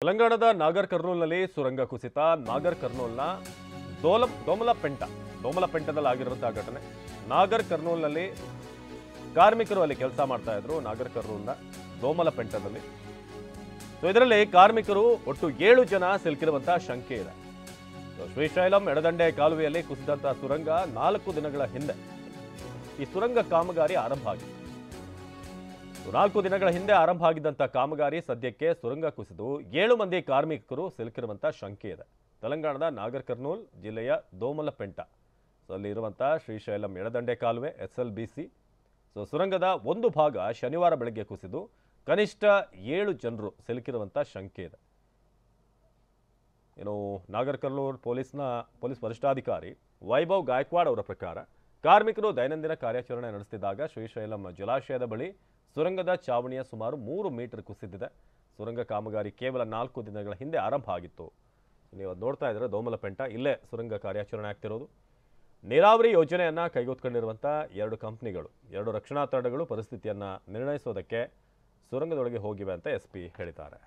ತೆಲಂಗಾಣದ ನಾಗರ್ ಕರ್ನೂಲ್ನಲ್ಲಿ ಸುರಂಗ ಕುಸಿತ. ನಾಗರ್ ಕರ್ನೂಲ್ನ ದೋಮಲಪೆಂಟದಲ್ಲಿ ಆಗಿರುವಂತಹ ಘಟನೆ. ನಾಗರ್ ಕರ್ನೂಲ್ನಲ್ಲಿ ಕಾರ್ಮಿಕರು ಅಲ್ಲಿ ಕೆಲಸ ಮಾಡ್ತಾ ಇದ್ರು. ನಾಗರ್ ಕರ್ನೂಲ್ನ ದೋಮಲಪೆಂಟದಲ್ಲಿ ಇದರಲ್ಲಿ ಕಾರ್ಮಿಕರು ಒಟ್ಟು 7 ಜನ ಸಿಲುಕಿರುವಂತಹ ಶಂಕೆ ಇದೆ. ಶ್ರೀಶೈಲಂ ಎಡದಂಡೆ ಕಾಲುವೆಯಲ್ಲಿ ಕುಸಿದಂತಹ ಸುರಂಗ 4 ದಿನಗಳ ಹಿಂದೆ ಈ ಸುರಂಗ ಕಾಮಗಾರಿ ಆರಂಭ ಆಗಿದೆ. 4 ದಿನಗಳ ಹಿಂದೆ ಆರಂಭ ಆಗಿದ್ದಂಥ ಕಾಮಗಾರಿ ಸದ್ಯಕ್ಕೆ ಸುರಂಗ ಕುಸಿದು 7 ಮಂದಿ ಕಾರ್ಮಿಕರು ಸಿಲುಕಿರುವಂತಹ ಶಂಕೆ ಇದೆ. ತೆಲಂಗಾಣದ ನಾಗರ್ ಕರ್ನೂಲ್ ಜಿಲ್ಲೆಯ ದೋಮಲಪೆಂಟ ಅಲ್ಲಿ ಇರುವಂತಹ ಶ್ರೀಶೈಲಂ ಎಡದಂಡೆ ಕಾಲುವೆ SLBC ಸುರಂಗದ ಒಂದು ಭಾಗ ಶನಿವಾರ ಬೆಳಗ್ಗೆ ಕುಸಿದು ಕನಿಷ್ಠ 7 ಜನರು ಸಿಲುಕಿರುವಂತಹ ಶಂಕೆ ಇದೆ. ನಾಗರ್ ಕರ್ನೂಲ್ ಪೊಲೀಸ್ ವರಿಷ್ಠಾಧಿಕಾರಿ ವೈಭವ್ ಗಾಯಕ್ವಾಡ್ ಅವರ ಪ್ರಕಾರ ಕಾರ್ಮಿಕರು ದೈನಂದಿನ ಕಾರ್ಯಾಚರಣೆ ನಡೆಸುತ್ತಿದ್ದಾಗ ಶ್ರೀಶೈಲಂ ಜಲಾಶಯದ ಬಳಿ ಸುರಂಗದ ಚಾವಣಿಯ ಸುಮಾರು 3 ಮೀಟರ್ ಕುಸಿದಿದೆ. ಸುರಂಗ ಕಾಮಗಾರಿ ಕೇವಲ 4 ದಿನಗಳ ಹಿಂದೆ ಆರಂಭ ಆಗಿತ್ತು. ನೀವು ನೋಡ್ತಾ ಇದ್ರೆ ದೋಮಲಪೆಂಟ ಇಲ್ಲೇ ಸುರಂಗ ಕಾರ್ಯಾಚರಣೆ ಆಗ್ತಿರೋದು. ನೀರಾವರಿ ಯೋಜನೆಯನ್ನ ಕೈಗೆತ್ತಿಕೊಂಡಿರುವಂಥ 2 ಕಂಪನಿಗಳು, 2 ರಕ್ಷಣಾ ತಂಡಗಳು ಪರಿಸ್ಥಿತಿಯನ್ನ ನಿರ್ಣಯಿಸೋದಕ್ಕೆ ಸುರಂಗದೊಳಗೆ ಹೋಗಿವೆ ಅಂತ SP ಹೇಳಿದ್ದಾರೆ.